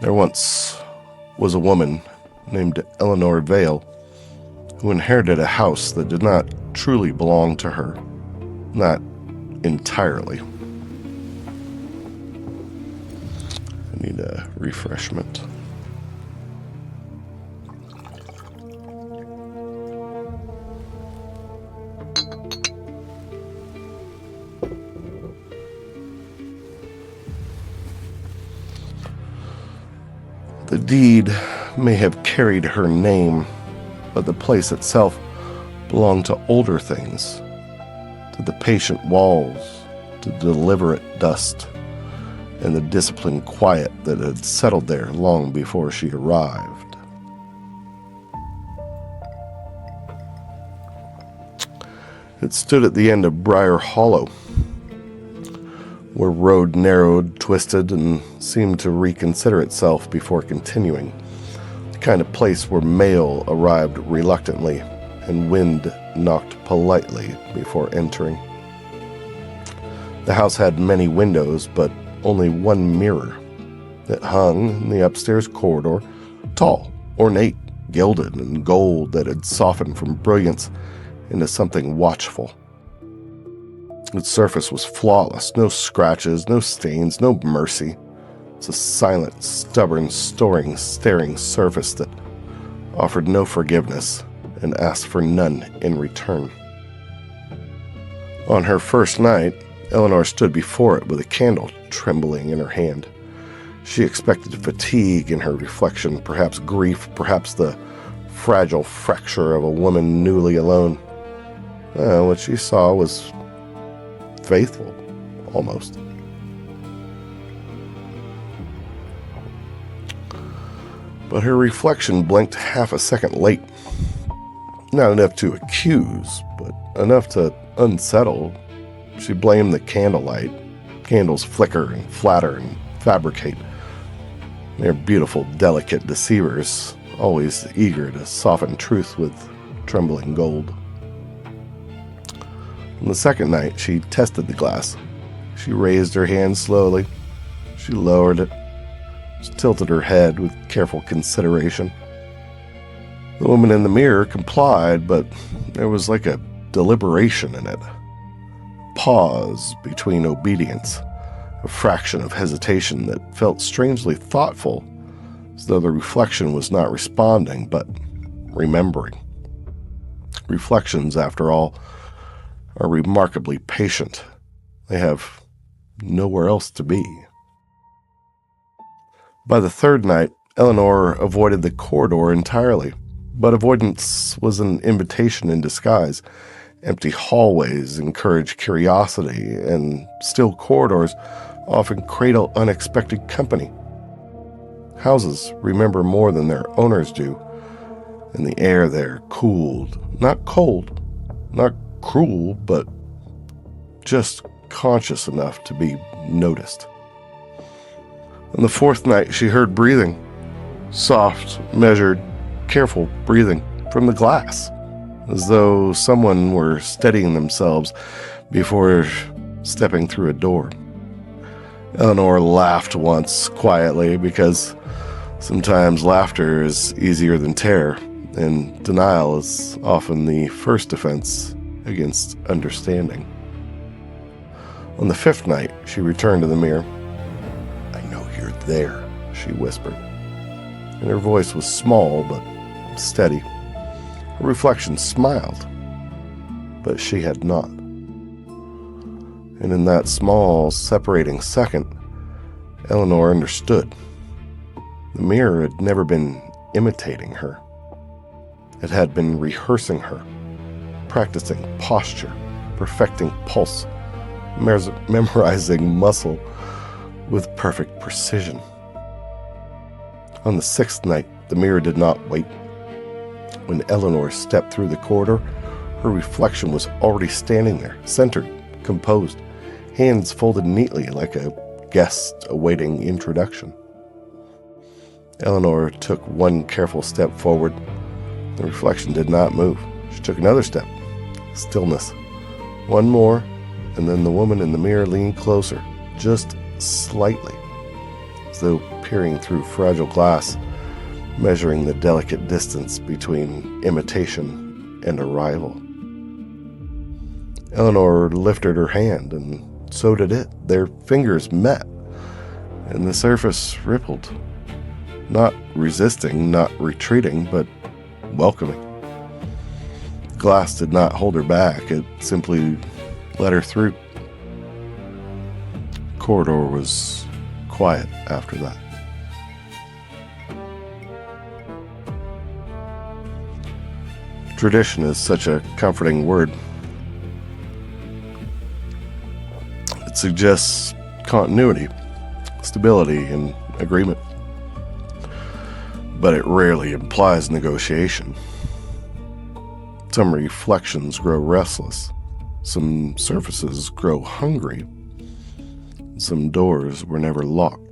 There once was a woman named Eleanor Vale who inherited a house that did not truly belong to her. Not entirely. I need a refreshment. The deed may have carried her name, but the place itself belonged to older things, to the patient walls, to the deliberate dust, and the disciplined quiet that had settled there long before she arrived. It stood at the end of Briar Hollow, where road narrowed, twisted, and seemed to reconsider itself before continuing. The kind of place where mail arrived reluctantly and wind knocked politely before entering. The house had many windows, but only one mirror. It hung in the upstairs corridor, tall, ornate, gilded, and gold that had softened from brilliance into something watchful. Its surface was flawless, no scratches, no stains, no mercy. It's a silent, stubborn, staring surface that offered no forgiveness and asked for none in return. On her first night, Eleanor stood before it with a candle trembling in her hand. She expected fatigue in her reflection, perhaps grief, perhaps the fragile fracture of a woman newly alone. What she saw was faithful, almost. But her reflection blinked half a second late. Not enough to accuse, but enough to unsettle. She blamed the candlelight. Candles flicker and flatter and fabricate. They're beautiful, delicate deceivers, always eager to soften truth with trembling gold. On the second night, she tested the glass. She raised her hand slowly. She lowered it. She tilted her head with careful consideration. The woman in the mirror complied, but there was like a deliberation in it. Pause between obedience, a fraction of hesitation that felt strangely thoughtful, as though the reflection was not responding, but remembering. Reflections, after all, are remarkably patient. They have nowhere else to be. By the third night, Eleanor avoided the corridor entirely, but avoidance was an invitation in disguise. Empty hallways encourage curiosity, and still corridors often cradle unexpected company. Houses remember more than their owners do, and the air there cooled, not cold, not cruel, but just conscious enough to be noticed. On the fourth night, she heard breathing, soft, measured, careful breathing from the glass, as though someone were steadying themselves before stepping through a door. Eleanor laughed once quietly, because sometimes laughter is easier than terror, and denial is often the first defense against understanding. On the fifth night, she returned to the mirror. "I know you're there," she whispered, and her voice was small but steady. Her reflection smiled, but she had not. And in that small, separating second, Eleanor understood. The mirror had never been imitating her. It had been rehearsing her, practicing posture, perfecting pulse, memorizing muscle with perfect precision. On the sixth night, the mirror did not wait. When Eleanor stepped through the corridor, her reflection was already standing there, centered, composed, hands folded neatly like a guest awaiting introduction. Eleanor took one careful step forward. The reflection did not move. She took another step. Stillness. One more, and then the woman in the mirror leaned closer, just slightly. as though peering through fragile glass, measuring the delicate distance between imitation and arrival. Eleanor lifted her hand, and so did it. Their fingers met, and the surface rippled. Not resisting, not retreating, but welcoming. Glass did not hold her back. It simply let her through. The corridor was quiet after that. Tradition is such a comforting word. It suggests continuity, stability, and agreement. But it rarely implies negotiation. Some reflections grow restless. Some surfaces grow hungry. Some doors were never locked.